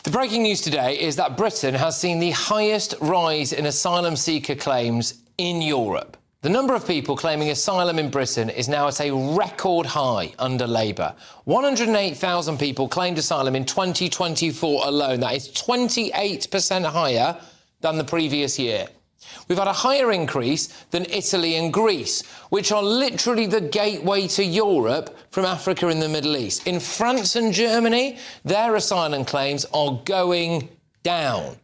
The breaking news today is that Britain has seen the highest rise in asylum seeker claims in Europe. The number of people claiming asylum in Britain is now at a record high under Labour. 108,000 people claimed asylum in 2024 alone. That is 28% higher than the previous year. We've had a higher increase than Italy and Greece, which are literally the gateway to Europe from Africa and the Middle East. In France and Germany, their asylum claims are going down.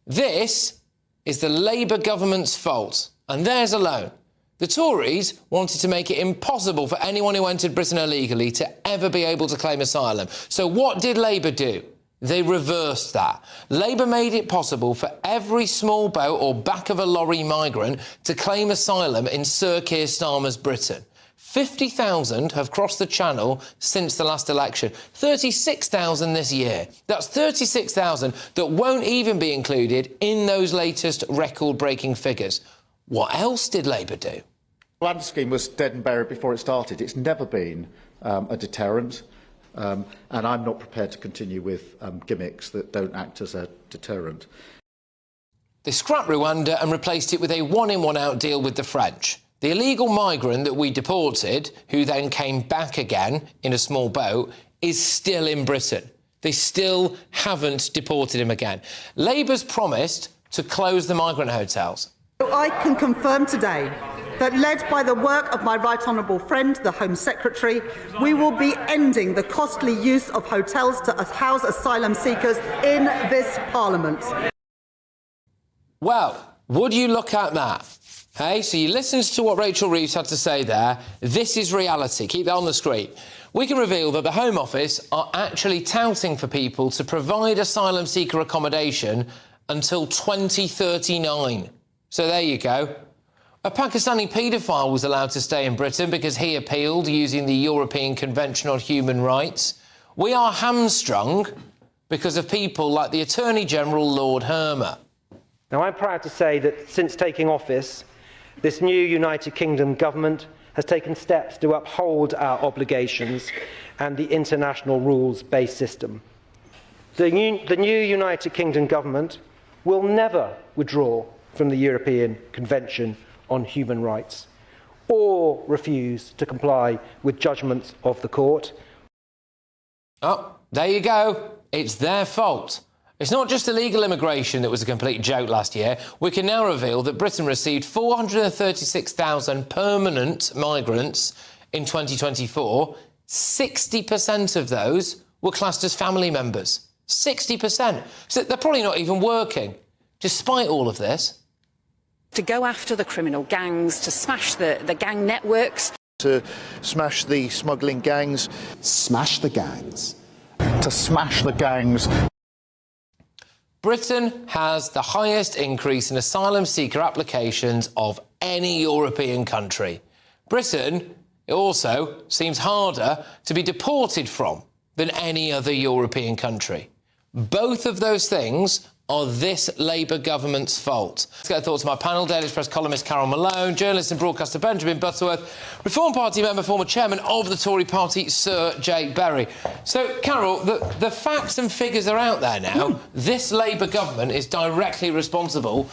This is the Labour government's fault, and theirs alone. The Tories wanted to make it impossible for anyone who entered Britain illegally to ever be able to claim asylum. So what did Labour do? They reversed that. Labour made it possible for every small boat or back of a lorry migrant to claim asylum in Sir Keir Starmer's Britain. 50,000 have crossed the Channel since the last election. 36,000 this year. That's 36,000 that won't even be included in those latest record-breaking figures. What else did Labour do? The land scheme was dead and buried before it started. It's never been a deterrent. And I'm not prepared to continue with gimmicks that don't act as a deterrent. They scrapped Rwanda and replaced it with a one-in, one-out deal with the French. The illegal migrant that we deported, who then came back again in a small boat, is still in Britain. They still haven't deported him again. Labour's promised to close the migrant hotels. I can confirm today that, led by the work of my right honourable friend, the Home Secretary, we will be ending the costly use of hotels to house asylum seekers in this Parliament. Well, would you look at that? Hey, so you listened to what Rachel Reeves had to say there. This is reality. Keep that on the screen. We can reveal that the Home Office are actually touting for people to provide asylum seeker accommodation until 2039. So there you go. A Pakistani paedophile was allowed to stay in Britain because he appealed using the European Convention on Human Rights. We are hamstrung because of people like the Attorney General, Lord Hermer. Now, I'm proud to say that since taking office, this new United Kingdom government has taken steps to uphold our obligations and the international rules-based system. The new United Kingdom government will never withdraw from the European Convention on Human Rights or refuse to comply with judgments of the court. Oh, there you go. It's their fault. It's not just illegal immigration that was a complete joke last year. We can now reveal that Britain received 436,000 permanent migrants in 2024. 60% of those were classed as family members. 60%. So they're probably not even working. Despite all of this, to go after the criminal gangs, to smash the gang networks. To smash the smuggling gangs. Smash the gangs. To smash the gangs. Britain has the highest increase in asylum seeker applications of any European country. Britain also seems harder to be deported from than any other European country. Both of those things are this Labour government's fault. Let's get thoughts of my panel. Daily Express columnist Carol Malone, journalist and broadcaster Benjamin Butterworth, Reform Party member, former chairman of the Tory party, Sir Jake Berry. So, Carol, the facts and figures are out there now. This Labour government is directly responsible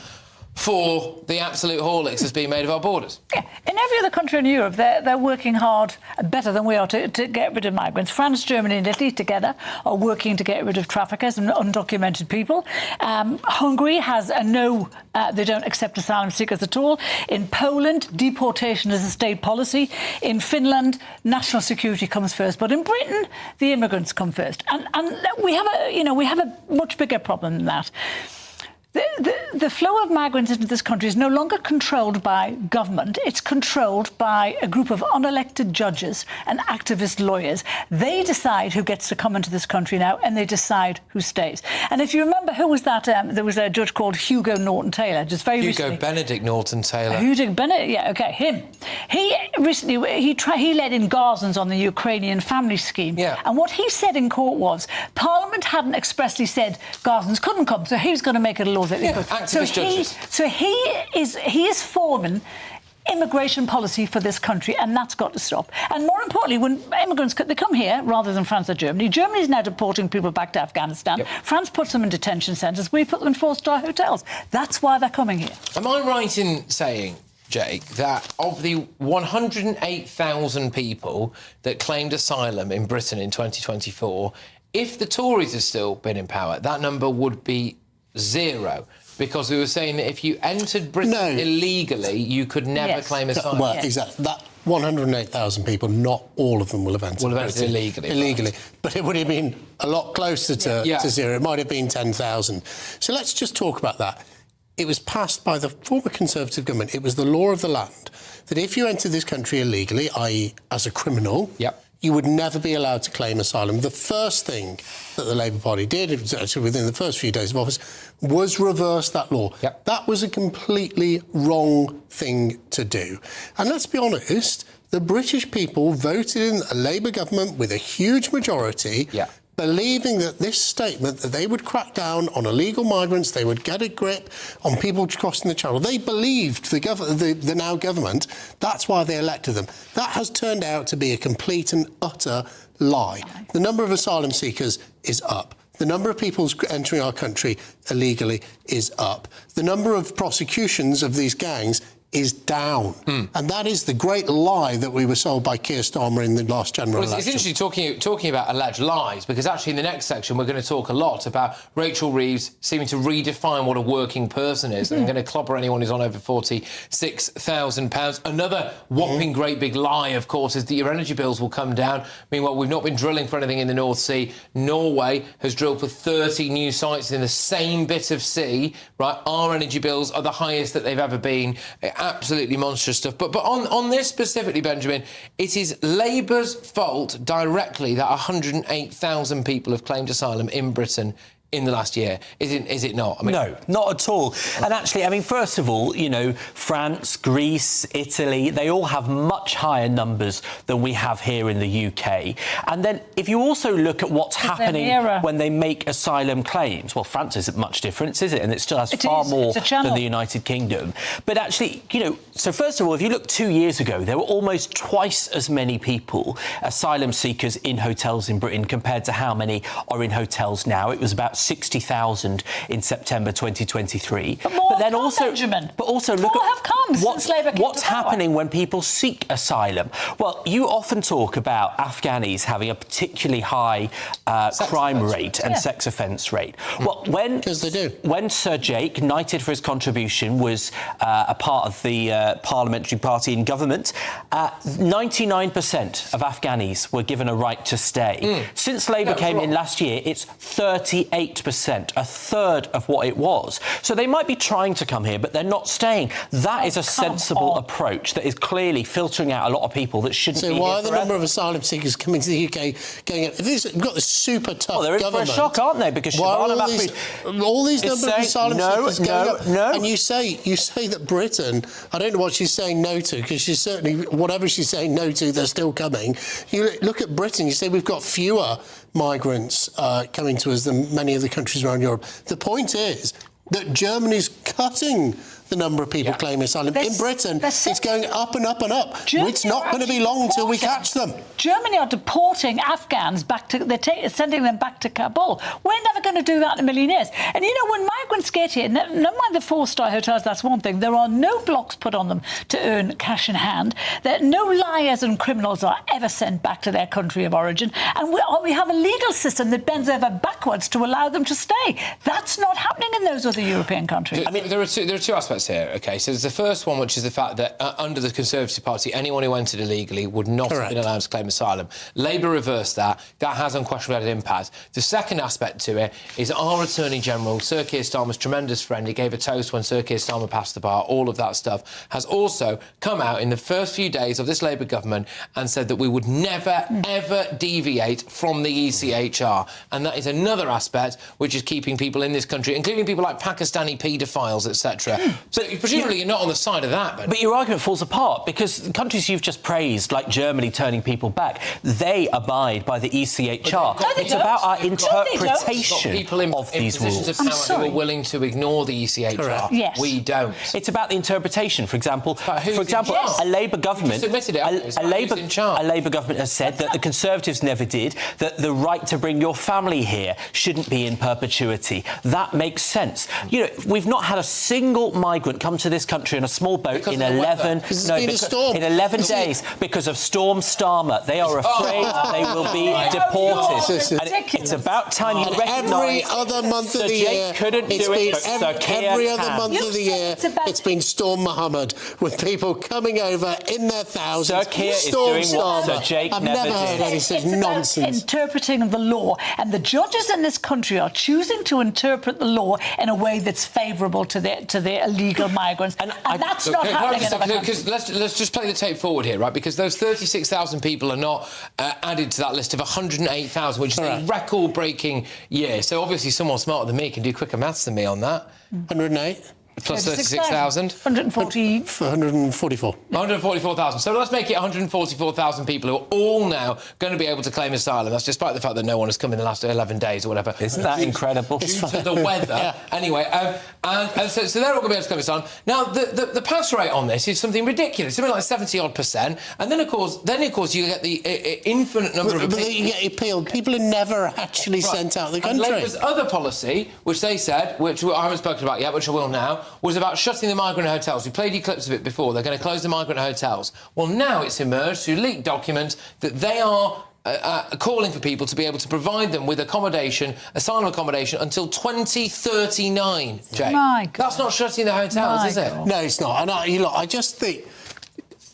for the absolute horlicks that's being made of our borders. Yeah. In every other country in Europe, they're working hard, better than we are, to get rid of migrants. France, Germany and Italy together are working to get rid of traffickers and undocumented people. Hungary has a no, they don't accept asylum seekers at all. In Poland, deportation is a state policy. In Finland, national security comes first. But in Britain, the immigrants come first. And we have a much bigger problem than that. The flow of migrants into this country is no longer controlled by government. It's controlled by a group of unelected judges and activist lawyers. They decide who gets to come into this country now, and they decide who stays. And if you remember, who was that? There was a judge called Hugo Norton-Taylor, just very recently. Hugo Benedict Norton-Taylor. Hugo Benedict, yeah, OK, him. He recently, he led in Gazans on the Ukrainian family scheme. Yeah. And what he said in court was Parliament hadn't expressly said Gazans couldn't come, so he was going to make it a law that they could. Activist judges. So he is foreman immigration policy for this country, and that's got to stop. And more importantly, when immigrants they come here rather than France or Germany, Germany is now deporting people back to Afghanistan. Yep. France puts them in detention centres. We put them in 4-star hotels. That's why they're coming here. Am I right in saying, Jake, that of the 108,000 people that claimed asylum in Britain in 2024, if the Tories had still been in power, that number would be 0? Because we were saying that if you entered Britain illegally, you could never claim asylum. Well, exactly. That 108,000 people, not all of them will have entered illegally. Illegally. But it would have been a lot closer to 0. It might have been 10,000. So let's just talk about that. It was passed by the former Conservative government. It was the law of the land that if you entered this country illegally, i.e. as a criminal, you would never be allowed to claim asylum. The first thing that the Labour Party did, it was actually within the first few days of office, was reverse that law. That was a completely wrong thing to do. And let's be honest, the British people voted in a Labour government with a huge majority, believing that this statement, that they would crack down on illegal migrants, they would get a grip on people crossing the channel. They believed the now government. That's why they elected them. That has turned out to be a complete and utter lie. The number of asylum seekers is up. The number of people entering our country illegally is up. The number of prosecutions of these gangs is down. And that is the great lie that we were sold by Keir Starmer in the last general election. It's interesting talking about alleged lies, because actually in the next section we're going to talk a lot about Rachel Reeves seeming to redefine what a working person is and going to clobber anyone who's on over £46,000. Another whopping great big lie, of course, is that your energy bills will come down. Meanwhile, we've not been drilling for anything in the North Sea. Norway has drilled for 30 new sites in the same bit of sea, right? Our energy bills are the highest that they've ever been. Absolutely monstrous stuff. But on this specifically, Benjamin, it is Labour's fault directly that 108,000 people have claimed asylum in Britain in the last year, is it not? I mean, no, not at all. And actually, I mean, first of all, you know, France, Greece, Italy, they all have much higher numbers than we have here in the UK. And then if you also look at what's happening when they make asylum claims, well, France isn't much different, is it? And it still has far more than the United Kingdom. But actually, you know, so first of all, if you look 2 years ago, there were almost twice as many people, asylum seekers, in hotels in Britain compared to how many are in hotels now. It was about 60,000 in September 2023. But then also, Benjamin. But also look at what's happening when people seek asylum. Well, you often talk about Afghanis having a particularly high crime rate and sex offence rate. Well, when Sir Jake, knighted for his contribution, was a part of the parliamentary party in government, 99% of Afghanis were given a right to stay. Since Labour came in last year, it's 38%, a third of what it was. So they might be trying to come here, but they're not staying. That is a sensible approach that is clearly filtering out a lot of people that shouldn't be here. So why are the number of asylum seekers coming to the UK going up? We've got this super tough they're government. in for a shock, aren't they? Because all these number of asylum seekers going up. And you say that Britain, I don't know what she's saying no to, because she's certainly, whatever she's saying no to, they're still coming. You look at Britain, you say we've got fewer migrants coming to us than many of the countries around Europe. The point is that Germany's cutting the number of people claiming asylum. In Britain, it's going up and up and up. It's not going to be long until we catch them. Germany are deporting Afghans back to... They're sending them back to Kabul. We're never going to do that in a million years. And, you know, when migrants get here, never mind the 4-star hotels, that's one thing. There are no blocks put on them to earn cash in hand. No liars and criminals are ever sent back to their country of origin. And we have a legal system that bends over backwards to allow them to stay. That's not happening in those other European countries. I mean, there are two aspects here, OK? So there's the first one, which is the fact that under the Conservative Party, anyone who entered illegally would not have been allowed to claim asylum. Labour reversed that. That has unquestionably had an impact. The second aspect to it is our Attorney General, Sir Keir Starmer's tremendous friend, he gave a toast when Sir Keir Starmer passed the bar, all of that stuff, has also come out in the first few days of this Labour government and said that we would never, ever deviate from the ECHR. And that is another aspect which is keeping people in this country, including people like Pakistani paedophiles, etc., So presumably you're not on the side of that. But your argument falls apart because the countries you've just praised, like Germany turning people back, they abide by the ECHR. It's about our interpretation of these rules. Of power who are willing to ignore the ECHR. Yes. We don't. It's about the interpretation. For example, a Labour government, a Labour government has said that the Conservatives never did, that the right to bring your family here shouldn't be in perpetuity. That makes sense. You know, we've not had a single migrant come to this country in a small boat in 11 days because of Storm Starmer. They are afraid they will be deported. And it's about time you recognise. Every other month of the year, it's been Storm Muhammad with people coming over in their thousands. Sir Keir is doing what Sir Jake I've never heard any such nonsense. Interpreting the law, and the judges in this country are choosing to interpret the law in a way that's favourable to the illegal migrants, and that's not happening in other countries. Let's just play the tape forward here, right? Because those 36,000 people are not added to that list of 108,000, which is a record-breaking year. So obviously someone smarter than me can do quicker maths than me on that. 108. Plus 36,000? 144. 144,000. So let's make it 144,000 people who are all now going to be able to claim asylum. That's despite the fact that no one has come in the last 11 days or whatever. Isn't that incredible? Due to the weather. Anyway, and so they're all going to be able to claim asylum. Now, the pass rate on this is something ridiculous, something like 70-odd%. And then, of course, you get the infinite number of... But you get appealed. People are never actually sent out of the country. And Labour's other policy, which they said, which I haven't spoken about yet, which I will now, was about shutting the migrant hotels. We played you clips of it before. They're going to close the migrant hotels. Well, now it's emerged through leaked documents that they are calling for people to be able to provide them with accommodation, asylum accommodation, until 2039, Jake. My God. That's not shutting the hotels, is it? No, it's not. And I just think...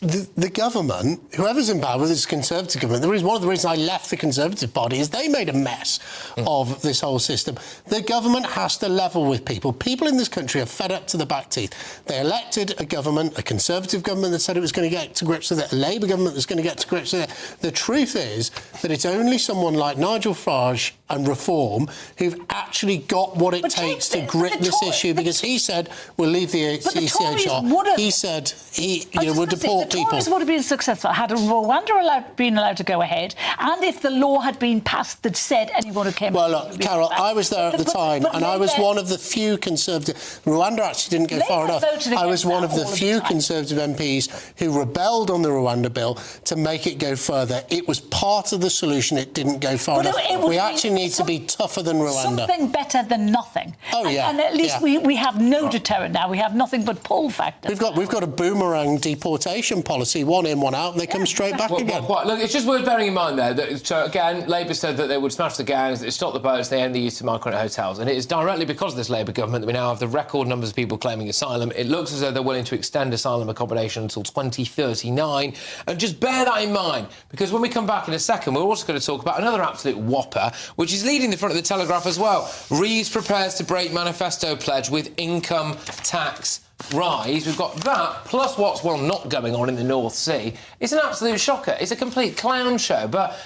The government, whoever's in power, whether it's a Conservative government, one of the reasons I left the Conservative Party is they made a mess of this whole system. The government has to level with people. People in this country are fed up to the back teeth. They elected a government, a Conservative government that said it was going to get to grips with it, a Labour government that's going to get to grips with it. The truth is that it's only someone like Nigel Farage and Reform who've actually got what it takes to grip this issue, because he said we'll leave the ECHR. He said he would deport people. The Tories would have been successful had Rwanda been allowed to go ahead, and if the law had been passed that said anyone who came... Well, look, Carol, I was there at the time, and I was one of the few Conservative... Rwanda actually didn't go far enough. I was one of the few Conservative MPs who rebelled on the Rwanda bill to make it go further. It was part of the solution. It didn't go far enough. We actually need to be tougher than Rwanda. Something better than nothing. Oh, yeah. And at least we have no deterrent now. We have nothing but pull factors. We've got a boomerang deportation policy, one in, one out, and they come straight back again. Look, it's just worth bearing in mind there that, so again, Labour said that they would smash the gangs, that they'd stop the boats, they end the use of migrant hotels. And it is directly because of this Labour government that we now have the record numbers of people claiming asylum. It looks as though they're willing to extend asylum accommodation until 2039. And just bear that in mind, because when we come back in a second, we're also going to talk about another absolute whopper, which is leading the front of the Telegraph as well. Reeves prepares to break manifesto pledge with income tax rise. We've got that, plus what's, not going on in the North Sea. It's an absolute shocker. It's a complete clown show. But